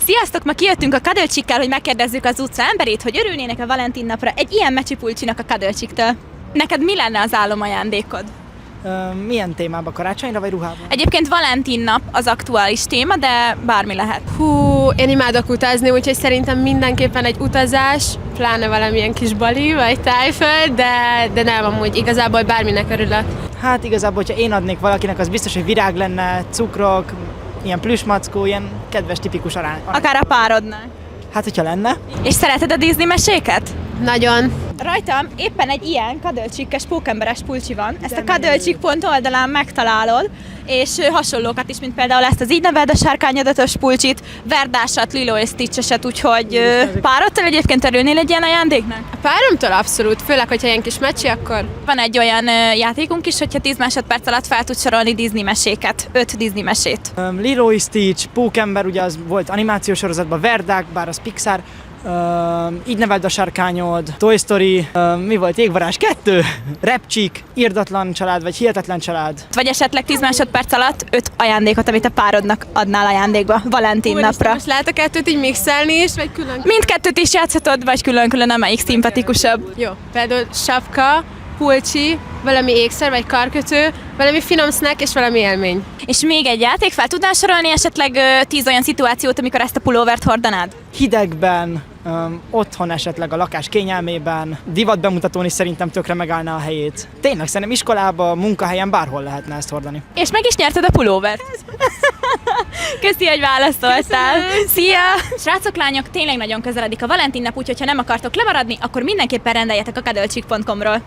Sziasztok! Ma kijöttünk a Kadölcsikkel, hogy megkérdezzük az utca emberét, hogy örülnének a Valentin napra egy ilyen mecsi pulcsinak a Kadölcsiktől. Neked mi lenne az álomajándékod? Milyen témába? Karácsonyra vagy ruhában? Egyébként Valentin nap az aktuális téma, de bármi lehet. Hú, én imádok utazni, úgyhogy szerintem mindenképpen egy utazás, pláne valamilyen kis Bali vagy Tájföld, de nem, amúgy igazából bárminek örülök. Hát igazából, hogyha én adnék valakinek, az biztos, hogy virág lenne, cukrok, ilyen plüsmackó, ilyen kedves, tipikus arány. Akár a párodnál. Hát, hogyha lenne. És szereted a Disney meséket? Nagyon. Rajtam éppen egy ilyen kadölcsikkes pókemberes pulcsi van. Ezt a kadölcsik.hu oldalán megtalálod, és hasonlókat is, mint például ezt az Így neveld a sárkányodatos pulcsit, Verdásat, Lilo és Stitcheset, úgyhogy párodtól egyébként örülnél egy ilyen ajándéknak? A páromtól abszolút, főleg, hogyha ilyen kis mecsi, akkor... Van egy olyan játékunk is, hogyha 10 másodperc alatt fel tud sorolni Disney meséket, 5 Disney mesét. Lilo és Stitch, Pókember, ugye az volt animációs sorozatban, Verdák, bár az Pixar, Így neveld a sárkányod, Toy Story, mi volt, Jégvarázs 2, Repcsik, Irdatlan család, vagy Hihetetlen család. Vagy esetleg 10 másodperc alatt 5 ajándékot, amit a párodnak adnál ajándékba Valentin napra. Most lehet a kettőt így mixelni is, vagy külön? Mindkettőt is játszhatod, vagy külön-külön, amelyik szimpatikusabb. Jó, például sapka, pulcsi, valami ékszer vagy karkötő, valami finom snack és valami élmény. És még egy játék, fel tudnál sorolni esetleg 10 olyan szituációt, amikor ezt a pulóvert hordanád? Hidegben, otthon esetleg a lakás kényelmében, divat bemutatón is szerintem tökre megállná a helyét. Tényleg, szerintem iskolában, munkahelyen bárhol lehetne ezt hordani. És meg is nyerted a pulóvert. Köszi, hogy válaszoltál. Szia! Srácok, lányok, tényleg nagyon közeledik a Valentin nap, úgyhogy ha nem akartok lemaradni, akkor mindenképpen rendeljetek a kadölcsik.com-ról.